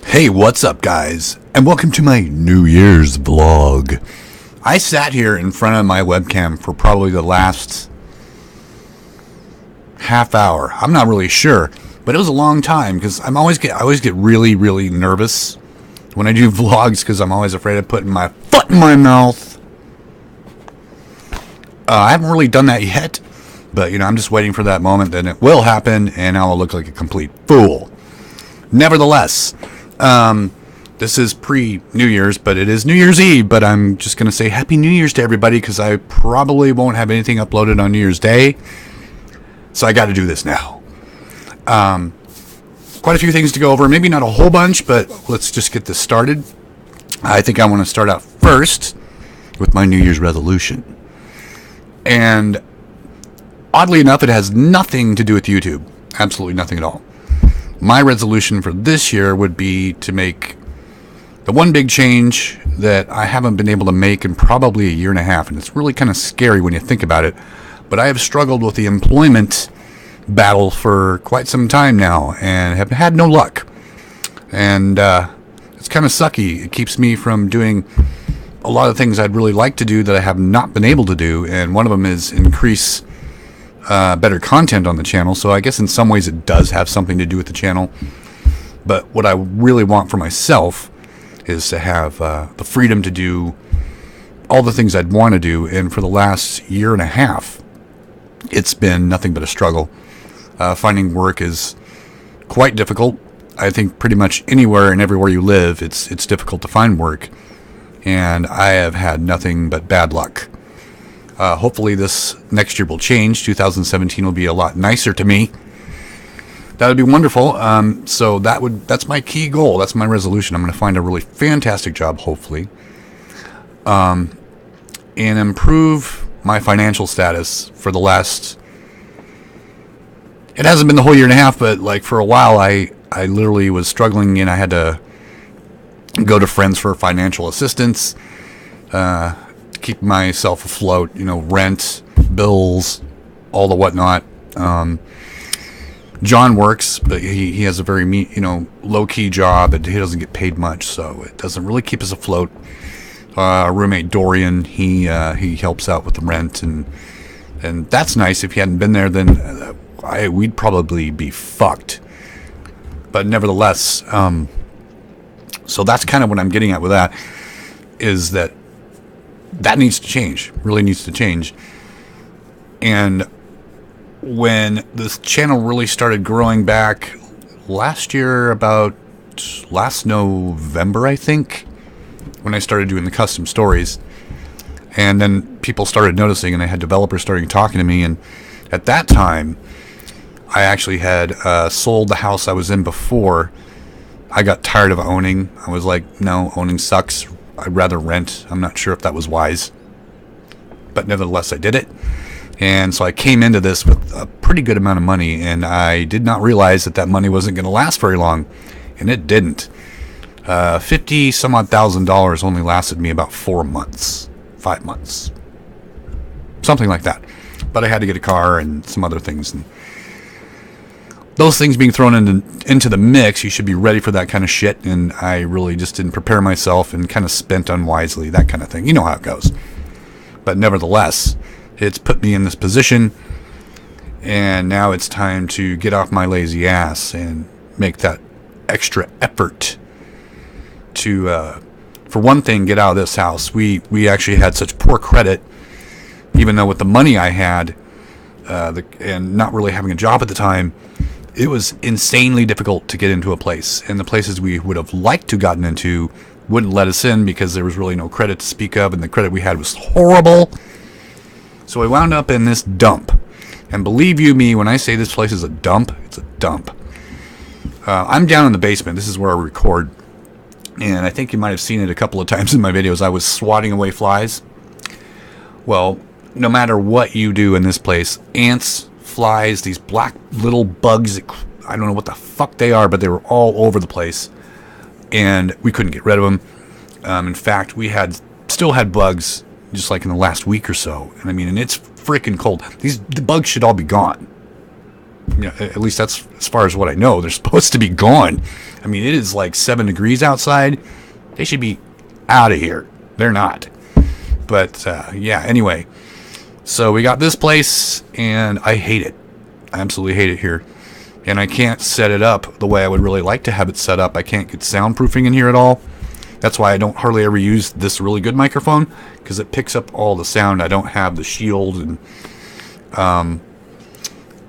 Hey, what's up, guys? And welcome to my New Year's vlog. I sat here in front of my webcam for probably the last half hour. I'm not really sure, but it was a long time because I always get really, really nervous when I do vlogs because I'm always afraid of putting my foot in my mouth. I haven't really done that yet, but I'm just waiting for that moment. Then it will happen, and I will look like a complete fool. Nevertheless. This is pre-New Year's, but it is New Year's Eve, but I'm just going to say Happy New Year's to everybody because I probably won't have anything uploaded on New Year's Day, so I got to do this now. Quite a few things to go over, maybe not a whole bunch, but let's just get this started. I think I want to start out first with my New Year's resolution, and oddly enough, it has nothing to do with YouTube, absolutely nothing at all. My resolution for this year would be to make the one big change that I haven't been able to make in probably a year and a half, and it's really kind of scary when you think about it, but I have struggled with the employment battle for quite some time now and have had no luck. And it's kind of sucky. It keeps me from doing a lot of things I'd really like to do that I have not been able to do, and one of them is increase better content on the channel, so I guess in some ways it does have something to do with the channel. But what I really want for myself is to have the freedom to do all the things I'd want to do, and for the last year and a half it's been nothing but a struggle. Finding work is quite difficult. I think pretty much anywhere and everywhere you live it's difficult to find work, and I have had nothing but bad luck. Hopefully this next year will change. 2017 will be a lot nicer to me. That would be wonderful. So that's my key goal. That's my resolution. I'm going to find a really fantastic job, hopefully, and improve my financial status for the last... It hasn't been the whole year and a half, but like for a while I literally was struggling, and I had to go to friends for financial assistance. Keep myself afloat, rent, bills, all the whatnot. John works, but he has a very low-key job, and he doesn't get paid much, so it doesn't really keep us afloat. Our roommate Dorian, he helps out with the rent, and that's nice. If he hadn't been there, then we'd probably be fucked. But nevertheless, so that's kind of what I'm getting at with that, is that needs to change, really needs to change. And when this channel really started growing back last year, about last November, I think, when I started doing the custom stories, and then people started noticing, and I had developers starting talking to me, and at that time, I actually had sold the house I was in before. I got tired of owning. I was like, no, owning sucks. I'd rather rent. I'm not sure if that was wise, but nevertheless I did it. And so I came into this with a pretty good amount of money, and I did not realize that money wasn't going to last very long, and it didn't. 50 some odd $1,000 only lasted me about 4 months, 5 months, something like that. But I had to get a car and some other things, and those things being thrown into the mix, you should be ready for that kind of shit, and I really just didn't prepare myself and kind of spent unwisely, that kind of thing. You know how it goes. But nevertheless, it's put me in this position, and now it's time to get off my lazy ass and make that extra effort to, for one thing, get out of this house. We actually had such poor credit, even though with the money I had, and not really having a job at the time, it was insanely difficult to get into a place, and the places we would have liked to gotten into wouldn't let us in because there was really no credit to speak of, and the credit we had was horrible. So we wound up in this dump, and believe you me when I say this place is a dump, it's a dump. I'm down in the basement. This is where I record, and I think you might have seen it a couple of times in my videos. I was swatting away flies. Well, no matter what you do in this place, ants, flies, these black little bugs, I don't know what the fuck they are, but they were all over the place, and we couldn't get rid of them. In fact, we still had bugs just like in the last week or so, and it's freaking cold. The bugs should all be gone. At least that's as far as what I know. They're supposed to be gone. I mean, it is like 7 degrees outside. They should be out of here. They're not. But yeah, anyway. So we got this place, and I hate it. I absolutely hate it here. And I can't set it up the way I would really like to have it set up. I can't get soundproofing in here at all. That's why I don't hardly ever use this really good microphone, because it picks up all the sound. I don't have the shield, and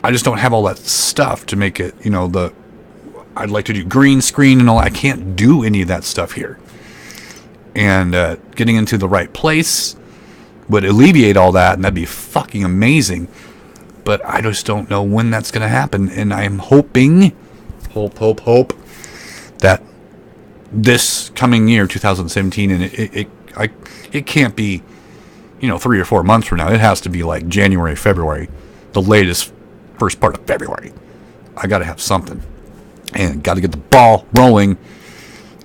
I just don't have all that stuff to make it, I'd like to do green screen and all. I can't do any of that stuff here. And getting into the right place would alleviate all that, and that'd be fucking amazing. But I just don't know when that's going to happen. And I'm hoping, hope, that this coming year, 2017, and it can't be, 3 or 4 months from now. It has to be like January, February, the latest first part of February. I got to have something, and got to get the ball rolling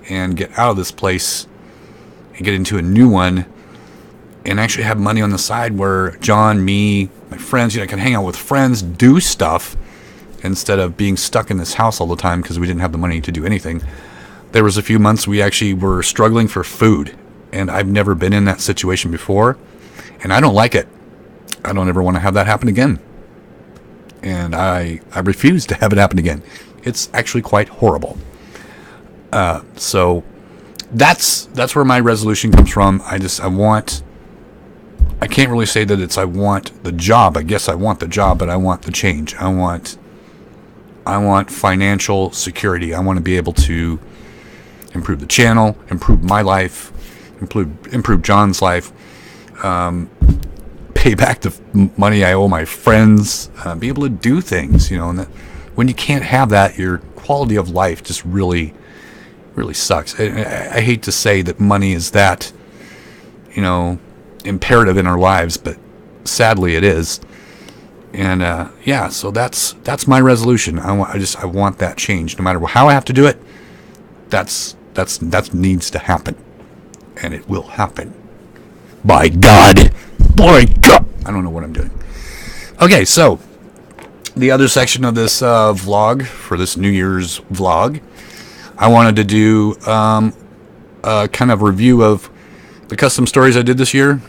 and get out of this place and get into a new one, and actually have money on the side where John, me, my friends, can hang out with friends, do stuff, instead of being stuck in this house all the time because we didn't have the money to do anything. There was a few months we actually were struggling for food, and I've never been in that situation before, and I don't like it. I don't ever want to have that happen again. And I refuse to have it happen again. It's actually quite horrible. So that's where my resolution comes from. I can't really say that I want the job. I guess I want the job, but I want the change. I want financial security. I want to be able to improve the channel, improve my life, improve John's life, pay back the money I owe my friends, be able to do things, and that when you can't have that, your quality of life just really, really sucks. I hate to say that money is that, imperative in our lives, but sadly it is. And yeah, so that's my resolution. I want that change, no matter how I have to do it. That needs to happen, and it will happen. By God. I don't know what I'm doing. Okay, so the other section of this vlog, for this New Year's vlog, I wanted to do a kind of review of the custom stories I did this year.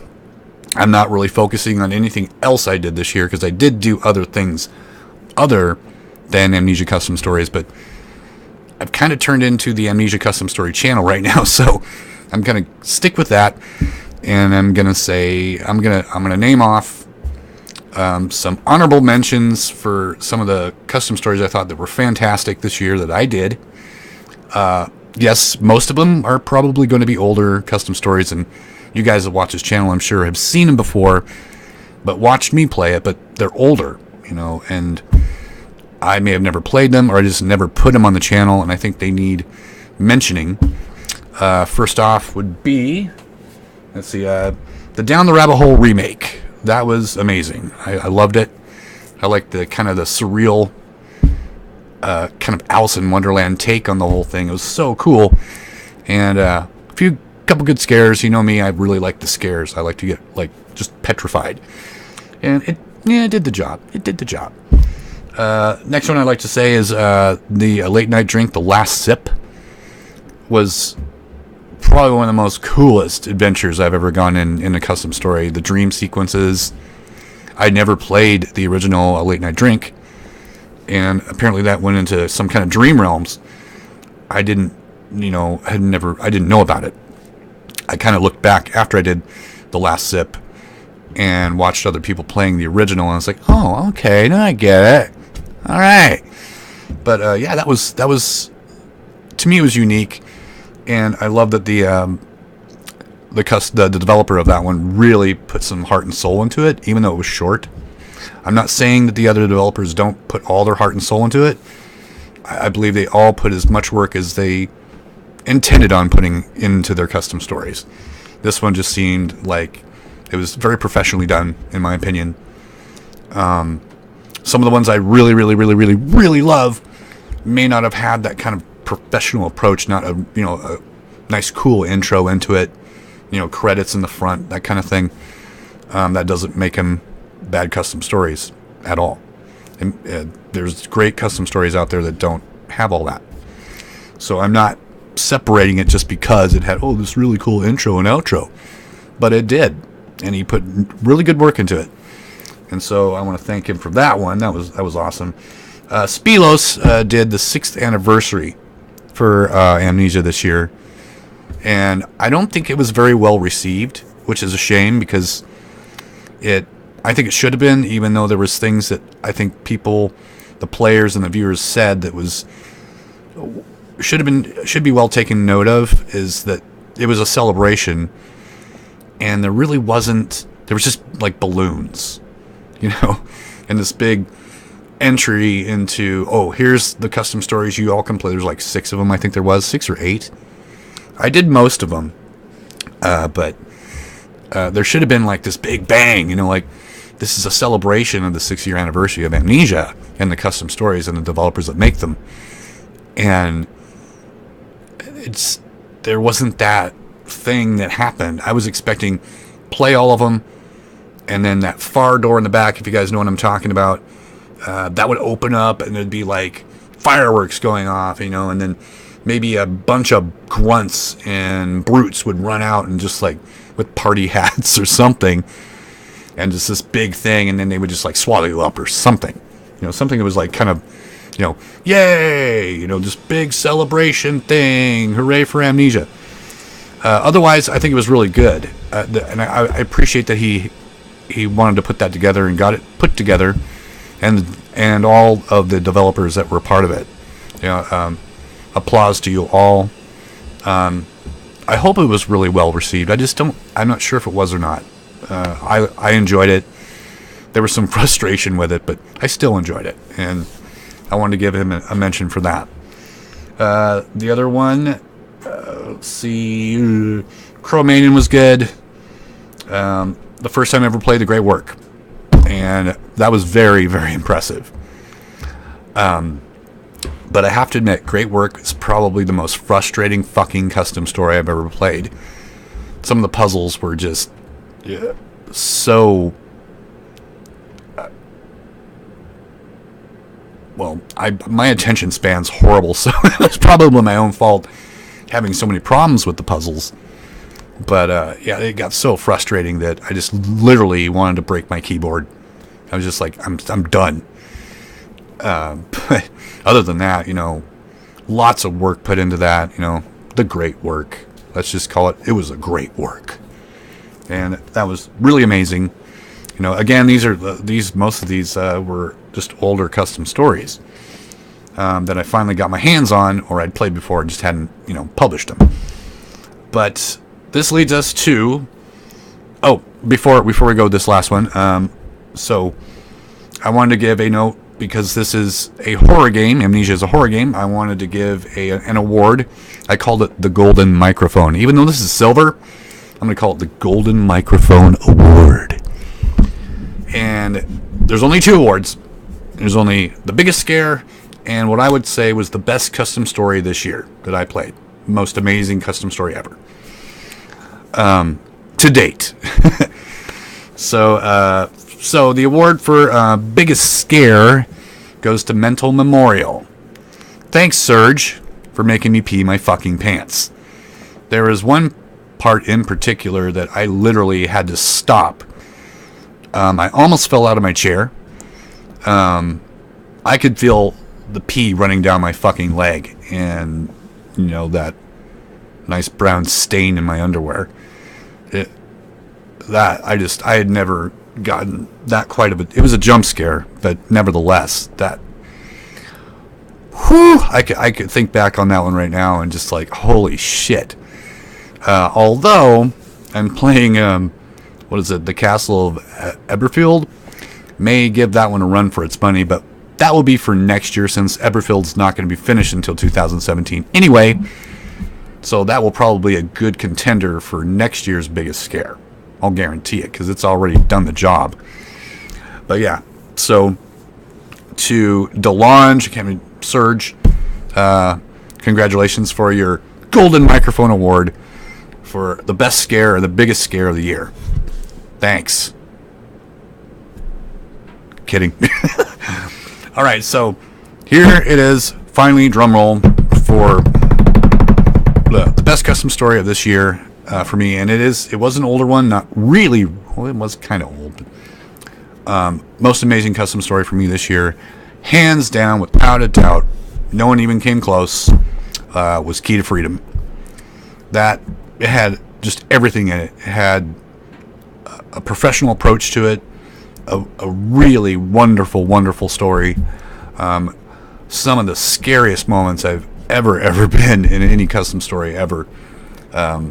I'm not really focusing on anything else I did this year, because I did do other things other than Amnesia Custom Stories, but I've kind of turned into the Amnesia Custom Story channel right now, so I'm going to stick with that. And I'm going to say, I'm going to name off some honorable mentions for some of the custom stories I thought that were fantastic this year that I did. Yes, most of them are probably going to be older custom stories, and you guys that watch this channel, I'm sure, have seen them before, but watched me play it, but they're older, and I may have never played them, or I just never put them on the channel, and I think they need mentioning. First off would be... Let's see, the Down the Rabbit Hole remake. That was amazing. I loved it. I liked the kind of the surreal, kind of Alice in Wonderland take on the whole thing. It was so cool. And couple good scares. You know me, I really like the scares. I like to get, just petrified. And it did the job. It did the job. Next one I'd like to say is the Late Night Drink, The Last Sip, was probably one of the most coolest adventures I've ever gone in a custom story. The dream sequences. I never played the original Late Night Drink, and apparently that went into some kind of dream realms. I didn't know about it. I kind of looked back after I did The Last Sip and watched other people playing the original, and I was like, oh, okay, now I get it. All right. But yeah, that was to me, it was unique. And I love that the developer of that one really put some heart and soul into it, even though it was short. I'm not saying that the other developers don't put all their heart and soul into it. I believe they all put as much work as they intended on putting into their custom stories. This one just seemed like it was very professionally done, in my opinion. Some of the ones I really, really, really, really, really love may not have had that kind of professional approach, not a nice cool intro into it, credits in the front, that kind of thing. That doesn't make them bad custom stories at all. And there's great custom stories out there that don't have all that. So I'm not separating it just because it had, this really cool intro and outro. But it did. And he put really good work into it. And so I want to thank him for that one. That was awesome. Spilos did the 6th anniversary for Amnesia this year. And I don't think it was very well received, which is a shame because I think it should have been, even though there was things that I think people, the players and the viewers said that should be well taken note of, is that it was a celebration and there really wasn't, there was just like balloons, and this big entry into, here's the custom stories you all can play. There's like 6 of them, I think there was 6 or 8. I did most of them, but there should have been like this big bang, like this is a celebration of the 6-year anniversary of Amnesia and the custom stories and the developers that make them. And there wasn't that thing that happened. I was expecting play all of them, and then that far door in the back, if you guys know what I'm talking about, that would open up and there'd be like fireworks going off, and then maybe a bunch of grunts and brutes would run out and just like with party hats or something, and just this big thing, and then they would just like swallow you up or something, something that was like kind of, yay, this big celebration thing, hooray for Amnesia. Otherwise, I think it was really good, and I appreciate that he wanted to put that together and got it put together, and all of the developers that were part of it. Applause to you all. I hope it was really well received. I'm not sure if it was or not. I enjoyed it. There was some frustration with it, but I still enjoyed it, and I wanted to give him a mention for that. The other one, let's see, Cro-Magnon was good. The first time I ever played The Great Work, and that was very, very impressive. But I have to admit, Great Work is probably the most frustrating fucking custom story I've ever played. Some of the puzzles were just so... my attention span's horrible, so it's probably my own fault having so many problems with the puzzles. But it got so frustrating that I just literally wanted to break my keyboard. I was just like, I'm done. But other than that, lots of work put into that. The Great Work. Let's just call it. It was a great work, and that was really amazing. Again, most of these were just older custom stories that I finally got my hands on, or I'd played before and just hadn't, published them. But this leads us to, before we go this last one, so I wanted to give a note, because this is a horror game. Amnesia is a horror game. I wanted to give an award. I called it the Golden Microphone. Even though this is silver, I'm going to call it the Golden Microphone Award. And there's only 2 awards. There's only the biggest scare and what I would say was the best custom story this year that I played. Most amazing custom story ever. To date. So the award for biggest scare goes to Mental Memorial. Thanks, Surge, for making me pee my fucking pants. There is one part in particular that I literally had to stop. I almost fell out of my chair. I could feel the pee running down my fucking leg, and that nice brown stain in my underwear. I had never gotten that quite of it. It was a jump scare, but nevertheless, I could think back on that one right now and just like, holy shit. Although I'm playing, the Castle of Eberfield, may give that one a run for its money, but that will be for next year since Eberfield's not going to be finished until 2017 anyway. So that will probably be a good contender for next year's biggest scare. I'll guarantee it, because it's already done the job. But yeah, so to Delange, Surge, congratulations for your Golden Microphone Award for the best scare or the biggest scare of the year. Thanks. Kidding. All right, so here it is. Finally, drum roll for the best custom story of this year for me, and it was an older one, not really. Well, it was kind of old. Most amazing custom story for me this year, hands down, without a doubt, no one even came close. Was Key to Freedom. That it had just everything in it. It had a professional approach to it, a really wonderful story. Some of the scariest moments I've ever been in any custom story ever. But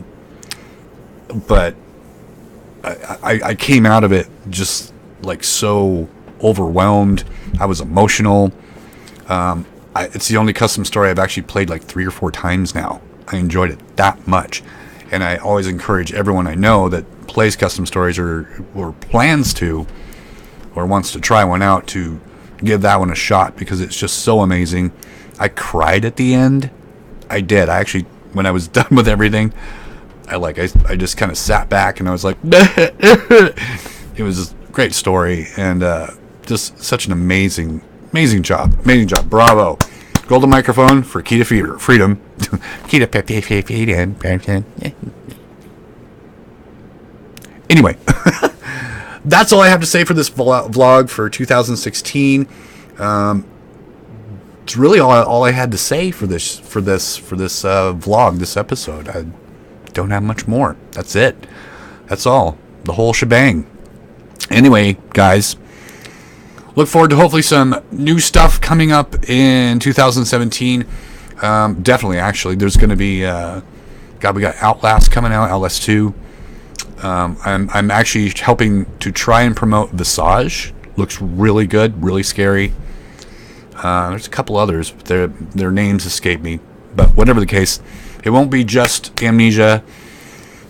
I came out of it just like so overwhelmed. I was emotional. It's the only custom story I've actually played like 3 or 4 times now. I enjoyed it that much. And I always encourage everyone I know that plays custom stories or plans to or wants to try one out to give that one a shot, because it's just so amazing. I cried at the end. I did. I actually, when I was done with everything, I just kind of sat back and I was like, it was a great story, and just such an amazing job. Amazing job. Bravo. Golden microphone for Key to Freedom. Key to Freedom. Anyway, that's all I have to say for this vlog for 2016. It's really all I had to say for this vlog, this episode. I don't have much more. That's it. That's all. The whole shebang. Anyway, guys, look forward to hopefully some new stuff coming up in 2017. Definitely, actually, there's going to be we got Outlast coming out, Outlast 2. I'm actually helping to try and promote Visage. Looks really good, really scary. There's a couple others, but their names escape me. But whatever the case, it won't be just Amnesia.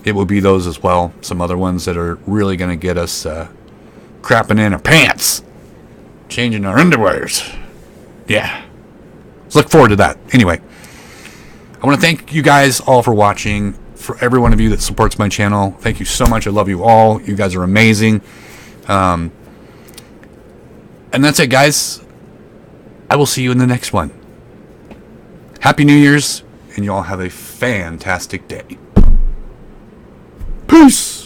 It will be those as well. Some other ones that are really going to get us crapping in our pants, changing our underwears. Yeah. Let's look forward to that. Anyway, I want to thank you guys all for watching. For every one of you that supports my channel, thank you so much. I love you all. You guys are amazing. And that's it, guys. I will see you in the next one. Happy New Year's, and you all have a fantastic day. Peace.